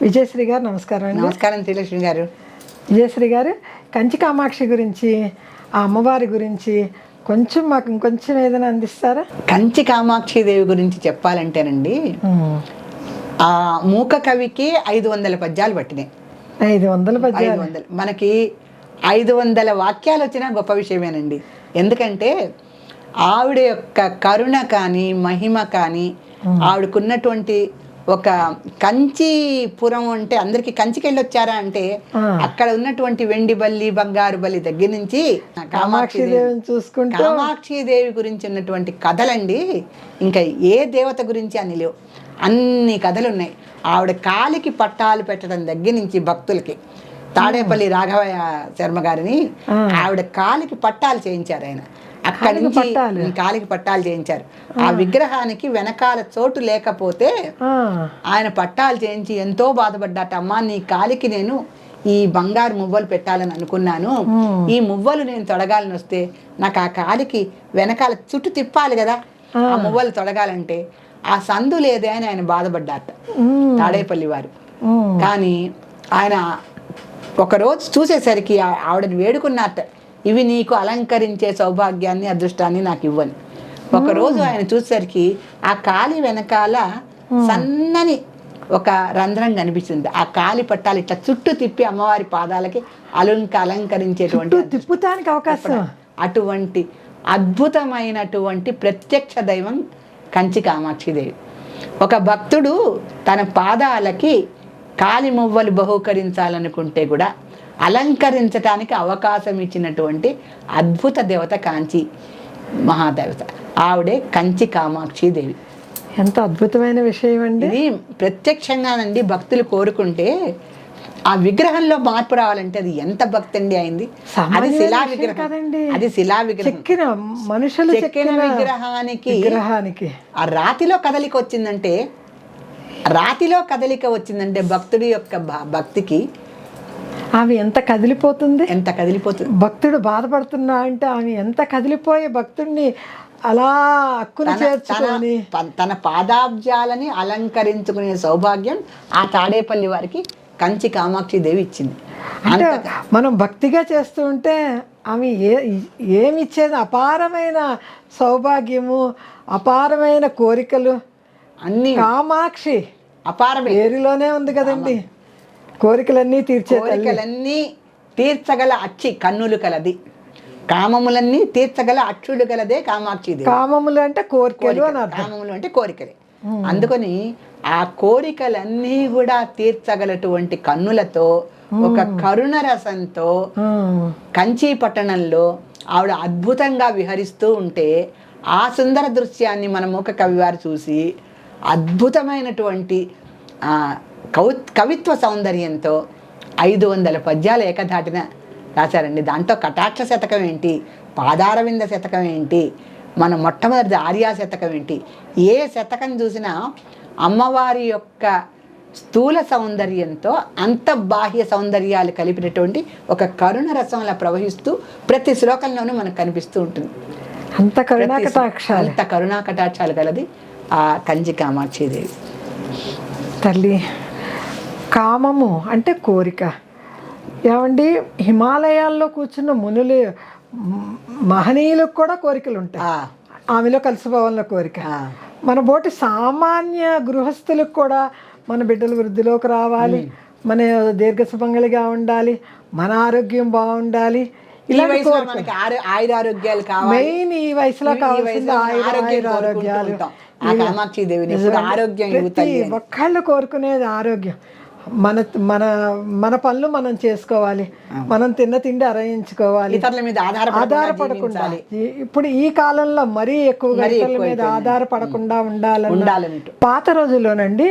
విజయశ్రీ గారు నమస్కారం అండి. నమస్కారం శ్రీలక్ష్మి గారు. విజయశ్రీ గారు, కంచి కామాక్షి గురించి, ఆ అమ్మవారి గురించి కొంచెం మాకు ఇంకొంచెం ఏదైనా అందిస్తారా? కంచి కామాక్షి దేవి గురించి చెప్పాలంటేనండి, ఆ మూక కవికి 500 పద్యాలు పట్టినాయి. 500 పద్యాలు. 500 మనకి 500 వాక్యాలు వచ్చినా గొప్ప విషయమేనండి. ఎందుకంటే ఆవిడ యొక్క కరుణ కానీ మహిమ కానీ, ఆవిడకున్నటువంటి ఒక కంచిపురం అంటే అందరికి కంచికి వెళ్ళొచ్చారా అంటే అక్కడ ఉన్నటువంటి వెండి బల్లి బంగారు బల్లి దగ్గర నుంచి కామాక్షి దేవిని చూసుకుంటే కామాక్షి దేవి గురించి ఉన్నటువంటి కథలండి ఇంకా ఏ దేవత గురించి అని లేవు. అన్ని కథలు ఉన్నాయి. ఆవిడ కాలికి పట్టాలు పెట్టడం దగ్గర నుంచి భక్తులకి తాడేపల్లి రాఘవయ్య శర్మ గారిని ఆవిడ కాలికి పట్టాలు చేయించారు. ఆయన అక్కడి నుంచి కాలికి పట్టాలు చేయించారు. ఆ విగ్రహానికి వెనకాల చోటు లేకపోతే ఆయన పట్టాలు చేయించి ఎంతో బాధపడ్డాట. అమ్మా, నీ కాలికి నేను ఈ బంగారు మువ్వలు పెట్టాలని అనుకున్నాను, ఈ మువ్వలు నేను తొడగాలని వస్తే నాకు ఆ కాలికి వెనకాల చుట్టూ తిప్పాలి కదా, ఆ మువ్వలు తొడగాలంటే ఆ సందు లేదే అని ఆయన బాధపడ్డాట తాడేపల్లి వారు. కానీ ఆయన ఒకరోజు చూసేసరికి ఆవిడని వేడుకున్నట్ట, ఇవి నీకు అలంకరించే సౌభాగ్యాన్ని అదృష్టాన్ని నాకు ఇవ్వని. ఒకరోజు ఆయన చూసేసరికి ఆ కాలి వెనకాల సన్నని ఒక రంధ్రం కనిపిస్తుంది. ఆ కాలి పట్టాలు ఇట్లా చుట్టూ తిప్పి అమ్మవారి పాదాలకి అలంకరించేటువంటి తిప్పుతానికి అవకాశం. అటువంటి అద్భుతమైనటువంటి ప్రత్యక్ష దైవం కంచి కామాక్షిదేవి. ఒక భక్తుడు తన పాదాలకి కాలి మువ్వలు బహూకరించాలనుకుంటే కూడా అలంకరించడానికి అవకాశం ఇచ్చినటువంటి అద్భుత దేవత కాంచి మహాదేవత. ఆవిడే కంచి కామాక్షి దేవి. ఎంత అద్భుతమైన విషయం అండి. ఇది ప్రత్యక్షంగానండి భక్తులు కోరుకుంటే ఆ విగ్రహంలో మార్పు రావాలంటే అది ఎంత భక్తి అండి అయింది. అది శిలా విగ్రహం, అది శిలా విగ్రహం. మనుషులు చెక్కిన విగ్రహానికి ఆ రాతిలో కదలిక వచ్చిందంటే, రాతిలో కదలిక వచ్చిందంటే భక్తుడి యొక్క భక్తికి ఆమె ఎంత కదిలిపోతుంది, ఎంత కదిలిపోతుంది. భక్తుడు బాధపడుతున్నా అంటే ఆమె ఎంత కదిలిపోయే భక్తుడిని అలా అక్కున చేర్చుకొని తన పాదాబ్జాలని అలంకరించుకునే సౌభాగ్యం ఆ తాడేపల్లి వారికి కంచి కామాక్షి దేవి ఇచ్చింది. అంటే మనం భక్తిగా చేస్తూ ఉంటే ఆమె ఏమిచ్చేది అపారమైన సౌభాగ్యము, అపారమైన కోరికలు అన్ని. కామాక్షి అపారమే పేరులోనే ఉంది కదండి, కోరికలన్నీ తీర్చే, కోరికలన్నీ తీర్చగల అచ్చి కన్నులు కలది, కామములన్నీ తీర్చగల అచ్చుడు గలదే కామాక్షి దేవి. కామములు అంటే కోరికలు అని అర్థం. కామములు అంటే కోరికలే. అందుకని ఆ కోరికలన్నీ కూడా తీర్చగలటువంటి కన్నులతో ఒక కరుణ రసంతో కంచి పట్టణంలో ఆవిడ అద్భుతంగా విహరిస్తూ ఉంటే ఆ సుందర దృశ్యాన్ని మన మూక కవివారు చూసి అద్భుతమైనటువంటి కవిత్వ సౌందర్యంతో 500 పద్యాలు ఏకధాటిన రాశారండి. దాంట్లో కటాక్ష శతకం ఏంటి, పాదారవింద శతకం ఏంటి, మన మొట్టమొదటి ఆర్యా శతకం ఏంటి, ఏ శతకం చూసినా అమ్మవారి యొక్క స్థూల సౌందర్యంతో అంతర్బాహ్య సౌందర్యాలు కలిపినటువంటి ఒక కరుణ రసంలా ప్రవహిస్తూ ప్రతి శ్లోకంలోనూ మనకు కనిపిస్తూ ఉంటుంది. అంత కరుణా కటాక్షాలు, అంత కరుణా కటాక్షాలు కలది ఆ కంచి కామాక్షి దేవి తల్లి. కామము అంటే కోరిక. ఏమండి, హిమాలయాల్లో కూర్చున్న మునులు మహనీయులకు కూడా కోరికలు ఉంటాయి. ఆమెలో కలిసిపోవాలన్న కోరిక. మన బోటి సామాన్య గృహస్థులకు కూడా మన బిడ్డలు వృద్ధిలోకి రావాలి, మన దీర్ఘసుమంగళిగా ఉండాలి, మన ఆరోగ్యం బాగుండాలి, ఇలా ఆయురారోగ్యాలు కావాలి. మెయిన్ ఈ వయసులో కావాల్సింది ఆయురారోగ్యాలు. ఒక్కళ్ళు కోరుకునేది ఆరోగ్యం. మన మన మన పనులు మనం చేసుకోవాలి, మనం తిన్న తిండి అరయించుకోవాలి, ఇతరుల మీద ఆధారపడకుండా. ఇప్పుడు ఈ కాలంలో మరీ ఎక్కువగా ఇతరుల మీద ఆధారపడకుండా ఉండాలని. పాత రోజుల్లోనండి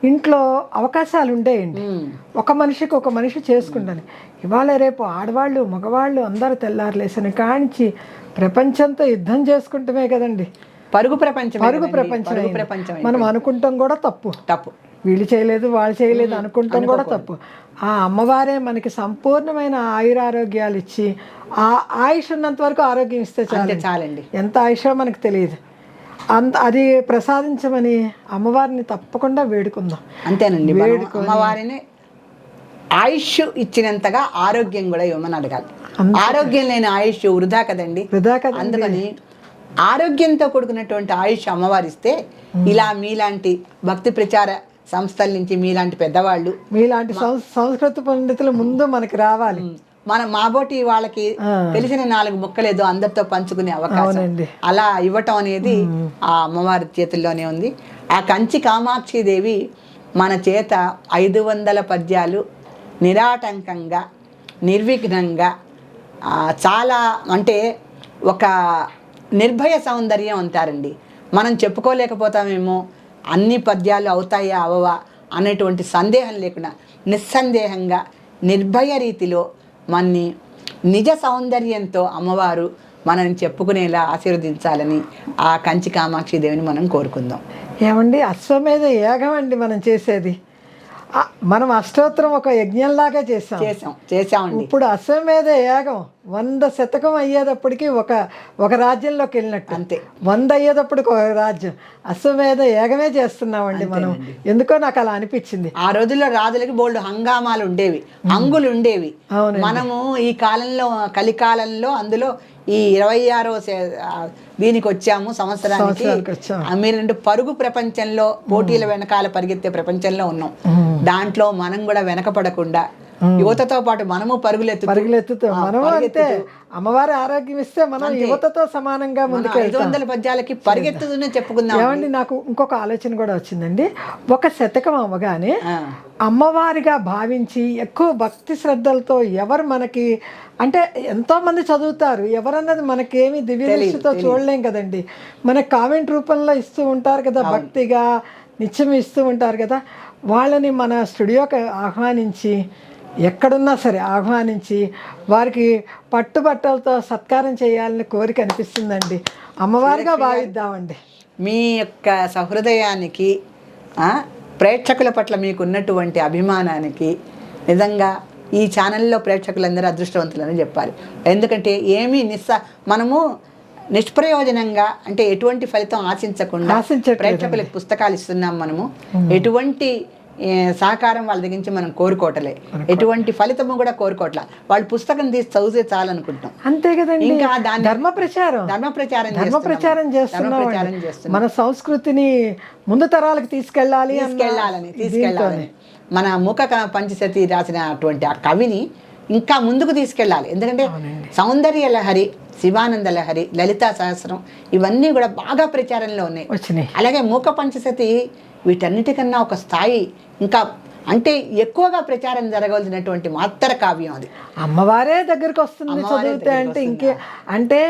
ఇంట్లో అవకాశాలు ఉండేయండి, ఒక మనిషికి ఒక మనిషి చేసుకుంటాను. ఇవాళ రేపు ఆడవాళ్ళు మగవాళ్ళు అందరూ తెల్లారులేసిన కాంచి ప్రపంచంతో యుద్ధం చేసుకుంటమే కదండి. పరుగు ప్రపంచం. మనం అనుకుంటాం కూడా తప్పు. వీళ్ళు చేయలేదు వాళ్ళు చేయలేదు అనుకుంటాం కూడా తప్పు. ఆ అమ్మవారే మనకి సంపూర్ణమైన ఆయురారోగ్యాలు ఇచ్చి ఆ ఆయుష్ ఉన్నంత వరకు ఆరోగ్యం ఇస్తే చాలండి. ఎంత ఆయుషో మనకు తెలియదు. అది ప్రసాదించమని అమ్మవారిని తప్పకుండా వేడుకుందాం. అంతేనండి, అమ్మవారిని ఆయుష్ ఇచ్చినంతగా ఆరోగ్యం కూడా ఇవ్వమని అడగాలి. ఆరోగ్యం లేని ఆయుష్ వృధా కదండి. అందుకని ఆరోగ్యంతో కూడుకున్నటువంటి ఆయుష్ అమ్మవారిస్తే ఇలా మీలాంటి భక్తి ప్రచార సంస్థల నుంచి మీలాంటి పెద్దవాళ్ళు, మీలాంటి సంస్కృత పండితులు ముందు మనకి రావాలి. మాబోటి వాళ్ళకి తెలిసిన 4 ముక్కలేదో అందరితో పంచుకునే అవకాశం అలా ఇవ్వటం అనేది ఆ అమ్మవారి చేతుల్లోనే ఉంది. ఆ కంచి కామాక్షిదేవి మన చేత 500 పద్యాలు నిరాటంకంగా నిర్విఘ్నంగా చాలా అంటే ఒక నిర్భయ సౌందర్యం అంటారండి. మనం చెప్పుకోలేకపోతామేమో, అన్ని పద్యాలు అవుతాయా అవవా అనేటువంటి సందేహం లేకుండా నిస్సందేహంగా నిర్భయ రీతిలో మన్ని నిజ సౌందర్యంతో అమ్మవారు మనల్ని చెప్పుకునేలా ఆశీర్వదించాలని ఆ కంచి కామాక్షి దేవిని మనం కోరుకుందాం. ఏమండి, అశ్వమేధ యాగం అండి మనం చేసేది. మనం అష్టోత్తరం ఒక యజ్ఞంలాగా చేసామండి. ఇప్పుడు అశ్వమేధ యాగం 100 శతకం అయ్యేటప్పటికి ఒక రాజ్యంలోకి వెళ్ళినట్టు, అంతే 100 అయ్యేటప్పటికి ఒక రాజ్యం. అశ్వమేధ యాగమే చేస్తున్నామండి మనం. ఎందుకో నాకు అలా అనిపించింది. ఆ రోజుల్లో రాజులకి బోల్డ్ హంగామాలు ఉండేవి, అంగులు ఉండేవి. మనము ఈ కాలంలో కలికాలంలో అందులో ఈ 26వ దీనికి వచ్చాము, సంవత్సరానికి. మీరు పరుగు ప్రపంచంలో పోటీల వెనకాల పరిగెత్తే ప్రపంచంలో ఉన్నాం. దాంట్లో మనం కూడా వెనకపడకుండా యువతతో పాటు మనము పరుగులెత్తుతూ అమ్మవారి ఆరోగ్యం ఇస్తే మనం యువతతో సమానంగా ముందుకు 500 పద్యాలకి పరిగెత్తుతూనే చెప్పుకుందాం. ఏమండి, నాకు ఇంకొక ఆలోచన కూడా వచ్చిందండి. ఒక శతకం అవ్వగానే అమ్మవారిగా భావించి ఎక్కువ భక్తి శ్రద్ధలతో ఎవరు మనకి అంటే ఎంతో మంది చదువుతారు, ఎవరన్నది మనకేమి దివ్య దృష్టితో చూడలేం కదండి. మనకి కామెంట్ రూపంలో ఇస్తూ ఉంటారు కదా, భక్తిగా నిత్యం ఇస్తూ ఉంటారు కదా. వాళ్ళని మన స్టూడియోకి ఆహ్వానించి, ఎక్కడున్నా సరే ఆహ్వానించి వారికి పట్టుబట్టలతో సత్కారం చేయాలని కోరిక అనిపిస్తుందండి. అమ్మవారిగా భావిద్దామండి. మీ యొక్క సహృదయానికి, ప్రేక్షకుల పట్ల మీకున్నటువంటి అభిమానానికి నిజంగా ఈ ఛానల్లో ప్రేక్షకులందరూ అదృష్టవంతులని చెప్పాలి. ఎందుకంటే మనము నిష్ప్రయోజనంగా అంటే ఎటువంటి ఫలితం ఆశించకుండా ప్రేక్షకులకు పుస్తకాలు ఇస్తున్నాం. మనము ఎటువంటి సహకారం వాళ్ళ దగ్గర నుంచి మనం కోరుకోవటలే, ఎటువంటి ఫలితము కూడా కోరుకోవట్లా. వాళ్ళు పుస్తకం తీసి చదివితే చాలనుకుంటాం, అంతే కదండి. ఇంకా దాని ధర్మ ప్రచారం చేస్తున్నాం. మన సంస్కృతిని ముందు తరాలకు తీసుకెళ్ళాలని మన మూక పంచశతి రాసినటువంటి ఆ కవిని ఇంకా ముందుకు తీసుకెళ్ళాలి. ఎందుకంటే సౌందర్య లహరి, శివానంద లహరి, లలితా సహస్రం ఇవన్నీ కూడా బాగా ప్రచారంలో ఉన్నాయి. అలాగే మూక పంచశతి వీటన్నిటికన్నా ఒక స్థాయి ఇంకా అంటే ఎక్కువగా ప్రచారం జరగవలసినటువంటి మాత్తర కావ్యం అది. అమ్మవారే దగ్గరికి వస్తుంది చదివితే అంటే అంటే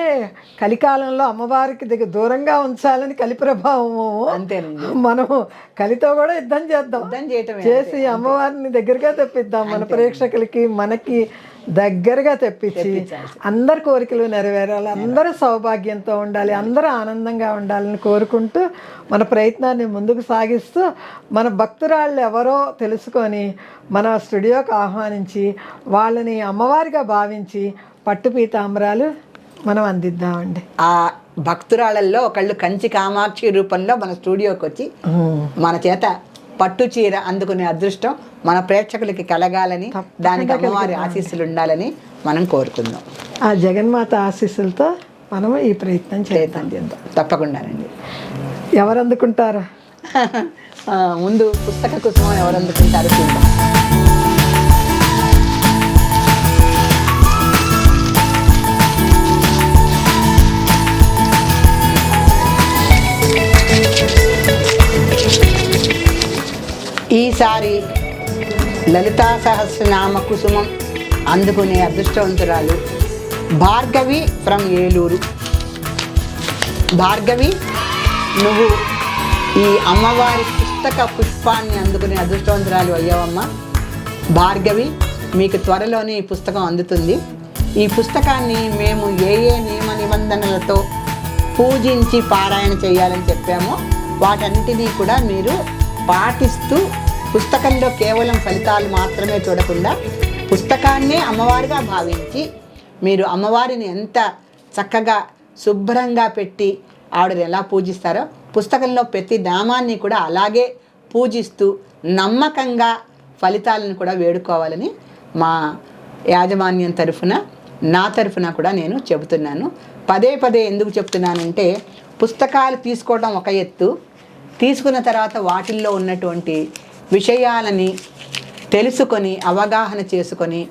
కలికాలంలో అమ్మవారికి దూరంగా ఉంచాలని కలి ప్రభావము. అంతేనండి, మనము కలితో కూడా యుద్ధం చేసి అమ్మవారిని దగ్గరగా తెప్పిద్దాం. మన ప్రేక్షకులకి మనకి దగ్గరగా తెప్పించి అందరి కోరికలు నెరవేరాలి, అందరూ సౌభాగ్యంతో ఉండాలి, అందరూ ఆనందంగా ఉండాలని కోరుకుంటూ మన ప్రయత్నాన్ని ముందుకు సాగిస్తూ మన భక్తురాళ్ళు ఎవరో తెలుసుకొని మన స్టూడియోకి ఆహ్వానించి వాళ్ళని అమ్మవారిగా భావించి పట్టు పీతాంబరాలు మనం అందిద్దామండి. ఆ భక్తురాళ్ళల్లో ఒకళ్ళు కంచి కామాక్షి రూపంలో మన స్టూడియోకి వచ్చి మన చేత పట్టు చీర అందుకునే అదృష్టం మన ప్రేక్షకులకి కలగాలని, దానికి అమ్మవారి ఆశీస్సులు ఉండాలని మనం కోరుకుందాం. ఆ జగన్మాత ఆశీస్సులతో మనము ఈ ప్రయత్నం చేద్దాం. తప్పకుండానండి. ఎవరు అందుకుంటారు? ముందు పుస్తక కుసుమం ఎవరు అందుకుంటారు చూద్దాం. ఈసారి లలితా సహస్రనామ కుసుమం అందుకునే అదృష్టవంతురాలు భార్గవి ఫ్రమ్ ఏలూరు. భార్గవి, నువ్వు ఈ అమ్మవారి పుస్తక పుష్పాన్ని అందుకునే అదృష్టవంతురాలు అయ్యావమ్మ. భార్గవి, మీకు త్వరలోనే ఈ పుస్తకం అందుతుంది. ఈ పుస్తకాన్ని మేము ఏ నియమ నిబంధనలతో పూజించి పారాయణ చేయాలని చెప్పామో వాటన్నిటినీ కూడా మీరు పాటిస్తూ పుస్తకంలో కేవలం ఫలితాలు మాత్రమే చూడకుండా పుస్తకాన్నే అమ్మవారిగా భావించి మీరు అమ్మవారిని ఎంత చక్కగా శుభ్రంగా పెట్టి ఆవిడని ఎలా పూజిస్తారో పుస్తకంలో ప్రతి నామాన్ని కూడా అలాగే పూజిస్తూ నమ్మకంగా ఫలితాలను కూడా వేడుకోవాలని మా యాజమాన్యం తరఫున నా తరఫున కూడా నేను చెబుతున్నాను. పదే పదే ఎందుకు చెప్తున్నానంటే పుస్తకాలు తీసుకోవడం ఒక ఎత్తు, తీసుకున్న తర్వాత వాటిల్లో ఉన్నటువంటి విషయాలని తెలుసుకొని అవగాహన చేసుకొని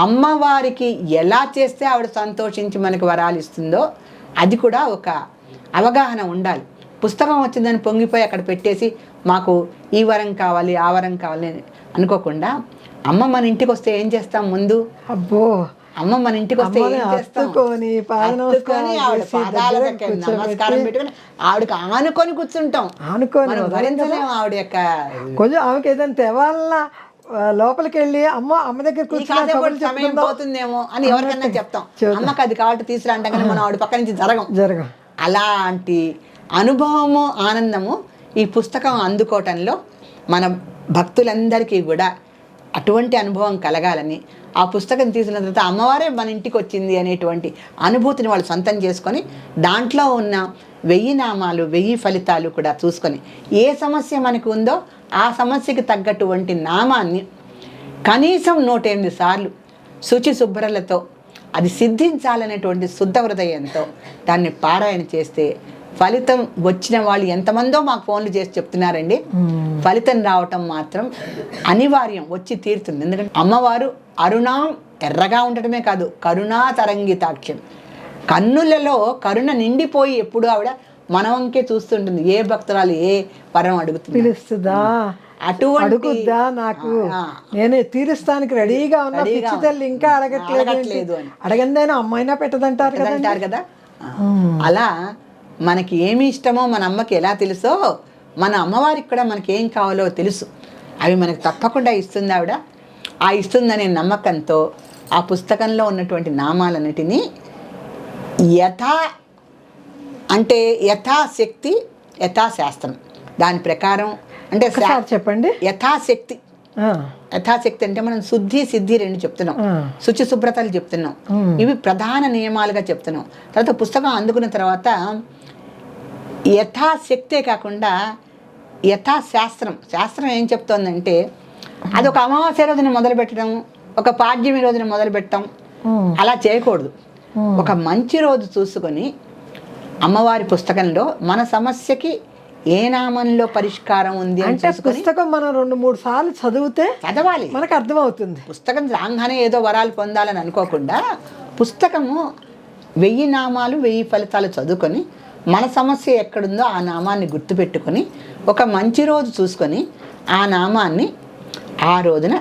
అమ్మవారికి ఎలా చేస్తే ఆవిడ సంతోషించి మనకు వరాలు ఇస్తుందో అది కూడా ఒక అవగాహన ఉండాలి. పుస్తకం వచ్చిందని పొంగిపోయి అక్కడ పెట్టేసి మాకు ఈ వరం కావాలి ఆ వరం కావాలి అనుకోకుండా అమ్మ మన ఇంటికి వస్తే ఏం చేస్తాం? ముందు అబ్బో అమ్మ మన ఇంటికి వస్తే ఏం చేస్తాం? హత్తుకొని ఆవిడ పాదాల దగ్గర నమస్కారం పెట్టుకొని ఆవిడకి ఆనుకొని కూర్చుంటాం. మనం భరించలేము ఆవిడ యొక్క. కొంచెం ఆమెకి ఏదైనా తేవాలన్నా లోపలికి వెళ్ళి అమ్మ దగ్గర కూర్చొని సమయం పోతుందేమో అని ఎవరికైనా చెప్తాం. అమ్మకి అది కాబట్టి తీసుకురంటాం కానీ మనం ఆవిడ పక్క నుంచి జరగం. అలాంటి అనుభవము ఆనందము ఈ పుస్తకం అందుకోవటంలో మన భక్తులందరికీ కూడా అటువంటి అనుభవం కలగాలని, ఆ పుస్తకం తీసిన తర్వాత అమ్మవారే మన ఇంటికి వచ్చింది అనేటువంటి అనుభూతిని వాళ్ళు సొంతం చేసుకొని దాంట్లో ఉన్న 1000 నామాలు 1000 ఫలితాలు కూడా చూసుకొని ఏ సమస్య మనకు ఉందో ఆ సమస్యకి తగ్గటువంటి నామాన్ని కనీసం 108 సార్లు శుచి శుభ్రలతో అది సిద్ధించాలనేటువంటి శుద్ధ హృదయంతో దాన్ని పారాయణ చేస్తే ఫలితం వచ్చిన వాళ్ళు ఎంతమందో మాకు ఫోన్లు చేసి చెప్తున్నారండి. ఫలితం రావటం మాత్రం అనివార్యం, వచ్చి తీరుతుంది. ఎందుకంటే అమ్మవారు అరుణాం ఎర్రగా ఉండటమే కాదు, కరుణా తరంగితాక్షం, కన్నులలో కరుణ నిండిపోయి ఎప్పుడు ఆవిడ మన వంకే చూస్తుంటుంది. ఏ భక్తురాలు ఏ వరం అడుగుతుంది, పిలుస్తుందా, అడుగుద్దా, నాకు నేను తీరుస్తానికి రెడీగా ఉన్నా, పిచ్చి తల్లి ఇంకా అడగట్లేదు అని అడగందేనా అమ్మాయినా పెట్టదంటారు కదా. అలా మనకి ఏమి ఇష్టమో మన అమ్మకి ఎలా తెలుసో మన అమ్మవారికి కూడా మనకి ఏం కావాలో తెలుసు. అవి మనకు తప్పకుండా ఇస్తుంది ఆవిడ. ఆ ఇస్తుందనే నమ్మకంతో ఆ పుస్తకంలో ఉన్నటువంటి నామాలన్నిటినీ యథాశక్తి యథాశాస్త్రం దాని ప్రకారం అంటే చెప్పండి. యథాశక్తి అంటే మనం శుద్ధి సిద్ధి 2 చెప్తున్నాం, శుచి శుభ్రతలు చెప్తున్నాం. ఇవి ప్రధాన నియమాలుగా చెప్తున్నాం. తర్వాత పుస్తకం అందుకున్న తర్వాత యథాశక్తే కాకుండా శాస్త్రం ఏం చెప్తోందంటే అది ఒక అమావాస్య రోజున మొదలు పెట్టడం, ఒక పాడ్యమి రోజున మొదలు పెట్టడం అలా చేయకూడదు. ఒక మంచి రోజు చూసుకొని అమ్మవారి పుస్తకంలో మన సమస్యకి ఏ నామంలో పరిష్కారం ఉంది అంటే పుస్తకం మనం 2-3 సార్లు చదవాలి, మనకు అర్థమవుతుంది. పుస్తకం రాగానే ఏదో వరాలు పొందాలని అనుకోకుండా పుస్తకము 1000 నామాలు 1000 ఫలితాలు చదువుకొని మన సమస్య ఎక్కడుందో ఆ నామాన్ని గుర్తుపెట్టుకొని ఒక మంచి రోజు చూసుకొని ఆ నామాన్ని ఆ రోజున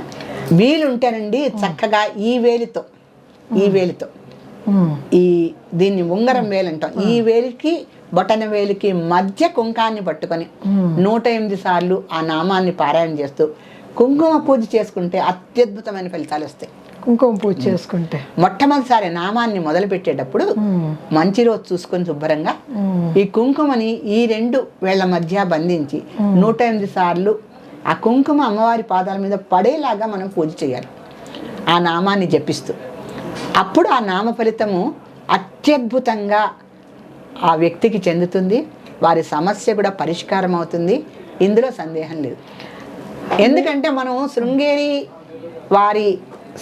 వీలుంటేనండి చక్కగా ఈ వేలితో దీన్ని ఉంగరం వేలు అంటాం, ఈ వేలికి బొటన వేలికి మధ్య కుంకాన్ని పట్టుకొని 108 సార్లు ఆ నామాన్ని పారాయణ చేస్తూ కుంకుమ పూజ చేసుకుంటే అత్యద్భుతమైన ఫలితాలు వస్తాయి. కుంకుమ పూజ చేసుకుంటే మొట్టమొదటిసారి నామాన్ని మొదలు పెట్టేటప్పుడు మంచి రోజు చూసుకొని శుభ్రంగా ఈ కుంకుమని ఈ 2 వేళ్ల మధ్య బంధించి 108 సార్లు ఆ కుంకుమ అమ్మవారి పాదాల మీద పడేలాగా మనం పూజ చేయాలి ఆ నామాన్ని జపిస్తూ. అప్పుడు ఆ నామ ఫలితము అత్యద్భుతంగా ఆ వ్యక్తికి చెందుతుంది, వారి సమస్య కూడా పరిష్కారం అవుతుంది. ఇందులో సందేహం లేదు. ఎందుకంటే మనం శృంగేరి వారి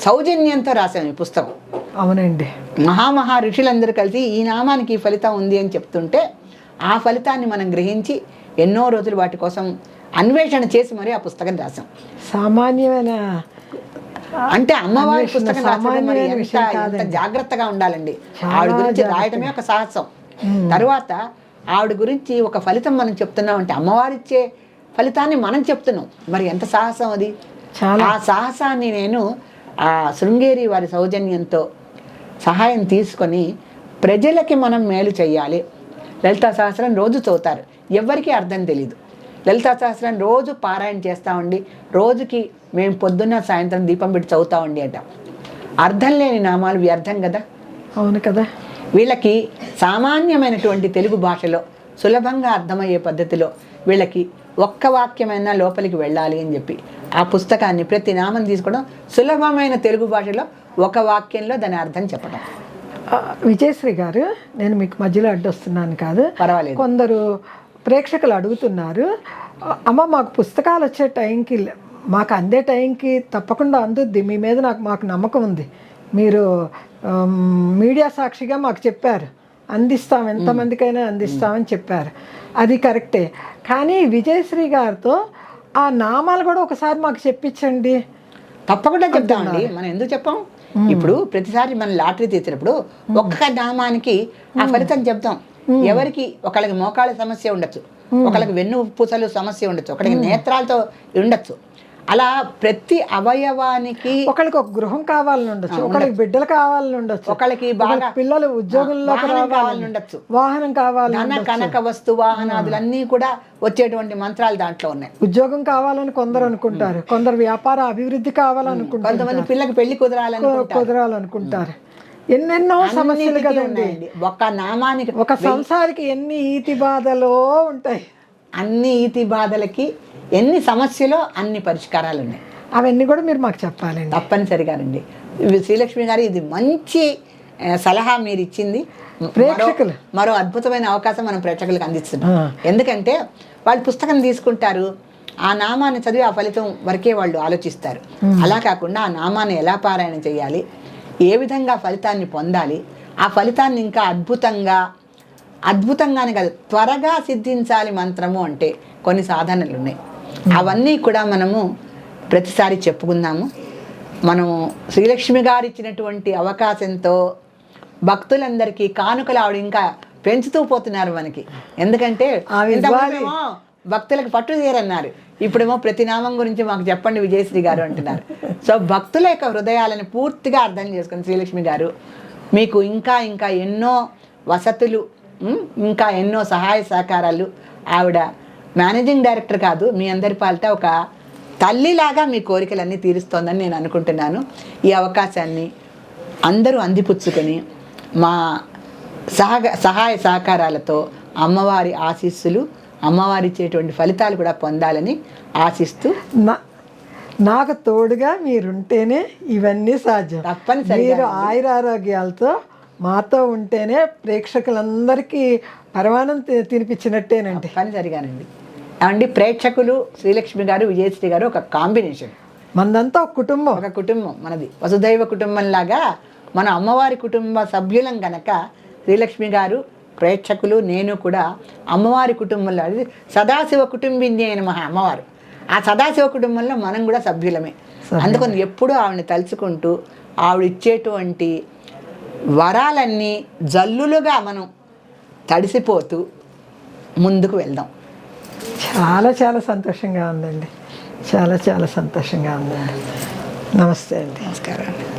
సౌజన్యంతో రాసాం ఈ పుస్తకం. అవునండి. మహా ఋషులందరూ కలిసి ఈ నామానికి ఈ ఫలితం ఉంది అని చెప్తుంటే ఆ ఫలితాన్ని మనం గ్రహించి ఎన్నో రోజులు వాటి కోసం అన్వేషణ చేసి మరి ఆ పుస్తకం రాసాం. సామాన్యమైన అంటే అమ్మవారి పుస్తకం రాసడం మరి ఎంత జాగ్రత్తగా ఉండాలండి. ఆవిడ గురించి రాయటమే ఒక సాహసం. తరువాత ఆవిడ గురించి ఒక ఫలితం మనం చెప్తున్నాం అంటే అమ్మవారిచ్చే ఫలితాన్ని మనం చెప్తున్నాం, మరి ఎంత సాహసం అది. ఆ సాహసాన్ని నేను ఆ శృంగేరి వారి సౌజన్యంతో సహాయం తీసుకొని ప్రజలకి మనం మేలు చెయ్యాలి. లలితా సహస్రం రోజు చదువుతారు, ఎవరికీ అర్థం తెలీదు. లలితా సహస్రం రోజు పారాయణ చేస్తామండి, రోజుకి మేము పొద్దున్న సాయంత్రం దీపం పెట్టి చదువుతామండి అంట. అర్థం లేని నామాలు వ్యర్థం కదా. అవును కదా. వీళ్ళకి సామాన్యమైనటువంటి తెలుగు భాషలో సులభంగా అర్థమయ్యే పద్ధతిలో వీళ్ళకి ఒక్క వాక్యమైనా లోపలికి వెళ్ళాలి అని చెప్పి ఆ పుస్తకాన్ని ప్రతి నామం తీసుకోవడం, సులభమైన తెలుగు భాషలో ఒక వాక్యంలో దాని అర్థం చెప్పడం. విజయశ్రీ గారు, నేను మీకు మధ్యలో అడ్డొస్తున్నాను కాదు, పర్వాలేదు. కొందరు ప్రేక్షకులు అడుగుతున్నారు, అమ్మ మాకు పుస్తకాలు వచ్చే టైంకి, మాకు అందే టైంకి తప్పకుండా అందుద్ది, మీ మీద మాకు నమ్మకం ఉంది, మీరు మీడియా సాక్షిగా మాకు చెప్పారు, అందిస్తాం, ఎంతమందికైనా అందిస్తామని చెప్పారు, అది కరెక్టే. కానీ విజయశ్రీ గారితో ఆ నామాలు కూడా ఒకసారి మాకు చెప్పించండి. తప్పకుండా చెప్తామండి, మనం ఎందుకు చెప్పాం. ఇప్పుడు ప్రతిసారి మనం లాటరీ తీసినప్పుడు ఒక్క నామానికి ఆ ఫలితం చెప్తాం. ఎవరికి ఒకళ్ళకి మోకాళ్ళ సమస్య ఉండొచ్చు, ఒకళ్ళకి వెన్ను పూసలు సమస్య ఉండొచ్చు, ఒకళ్ళకి నేత్రాలతో ఉండొచ్చు. అలా ప్రతి అవయవానికి ఒకళ్ళకి ఒక గృహం కావాలని ఉండొచ్చు, ఒకళ్ళకి బిడ్డలు కావాలని ఉండొచ్చు, ఒకళ్ళకి బాగా పిల్లలు ఉద్యోగంలో కావాలని ఉండొచ్చు, వాహనం కావాలి, ధన కనక వస్తు వాహనాదులన్నీ కూడా వచ్చేటువంటి మంత్రాలు దాంట్లో ఉన్నాయి. ఉద్యోగం కావాలని కొందరు అనుకుంటారు, కొందరు వ్యాపార అభివృద్ధి కావాలనుకుంటారు, కొంతమంది పిల్లకి పెళ్లి కుదరాలనుకుంటారు. ఎన్నెన్నో సమస్యలు కదండి. ఒక్క నామానికి ఒక సంసారికి ఎన్ని ఈతి బాధలో ఉంటాయి. అన్ని ఈతి బాధలకి ఎన్ని సమస్యలో అన్ని పరిష్కారాలు ఉన్నాయి. అవన్నీ కూడా మీరు మాకు చెప్పాలండి. తప్పనిసరిగానండి. శ్రీలక్ష్మి గారు, ఇది మంచి సలహా మీరు ఇచ్చింది. ప్రేక్షకులు మరో అద్భుతమైన అవకాశం మనం ప్రేక్షకులకు అందిస్తున్నాం. ఎందుకంటే వాళ్ళు పుస్తకం తీసుకుంటారు, ఆ నామాన్ని చదివి ఆ ఫలితం వరకే వాళ్ళు ఆలోచిస్తారు. అలా కాకుండా ఆ నామాన్ని ఎలా పారాయణ చేయాలి, ఏ విధంగా ఫలితాన్ని పొందాలి, ఆ ఫలితాన్ని ఇంకా అద్భుతంగానే కాదు త్వరగా సిద్ధించాలి మంత్రము అంటే కొన్ని సాధనలు ఉన్నాయి. అవన్నీ కూడా మనము ప్రతిసారి చెప్పుకుందాము. మనము శ్రీలక్ష్మి గారు ఇచ్చినటువంటి అవకాశంతో భక్తులందరికీ కానుకలు ఆవిడ ఇంకా పెంచుతూ పోతున్నారు మనకి. ఎందుకంటే భక్తులకు పట్టు తీరన్నారు, ఇప్పుడేమో ప్రతి నామం గురించి మాకు చెప్పండి విజయశ్రీ గారు అంటున్నారు. సో భక్తుల యొక్క హృదయాలను పూర్తిగా అర్థం చేసుకుని శ్రీలక్ష్మి గారు మీకు ఇంకా ఎన్నో వసతులు, ఇంకా ఎన్నో సహాయ సహకారాలు, ఆవిడ మేనేజింగ్ డైరెక్టర్ కాదు, మీ అందరి పాలిట ఒక తల్లిలాగా మీ కోరికలన్నీ తీరుస్తోందని నేను అనుకుంటున్నాను. ఈ అవకాశాన్ని అందరూ అందిపుచ్చుకొని మా సహాయ సహకారాలతో అమ్మవారి ఆశీస్సులు, అమ్మవారి ఇచ్చేటువంటి ఫలితాలు కూడా పొందాలని ఆశిస్తూ, నాకు తోడుగా మీరుంటేనే ఇవన్నీ సాధ్యం. తప్పనిసరిగా మీరు ఆయురారోగ్యాలతో మాతో ఉంటేనే ప్రేక్షకులందరికీ పరమానం తినిపించినట్టేనండి. తప్పనిసరిగానండి. అండి ప్రేక్షకులు శ్రీలక్ష్మి గారు, విజయశ్రీ గారు ఒక కాంబినేషన్. మనదంతా ఒక కుటుంబం, మనది వసుదైవ కుటుంబం లాగా మన అమ్మవారి కుటుంబ సభ్యులం కనుక శ్రీలక్ష్మి గారు, ప్రేక్షకులు, నేను కూడా అమ్మవారి కుటుంబంలో, అది సదాశివ కుటుంబిని అయిన అమ్మవారు, ఆ సదాశివ కుటుంబంలో మనం కూడా సభ్యులమే. అందుకని ఎప్పుడూ ఆవిడని తలుచుకుంటూ ఆవిడ ఇచ్చేటువంటి వరాలన్నీ జల్లులుగా మనం తడిసిపోతూ ముందుకు వెళ్దాం. చాలా సంతోషంగా ఉందండి, చాలా సంతోషంగా ఉందండి. నమస్తే అండి. నమస్కారం అండి.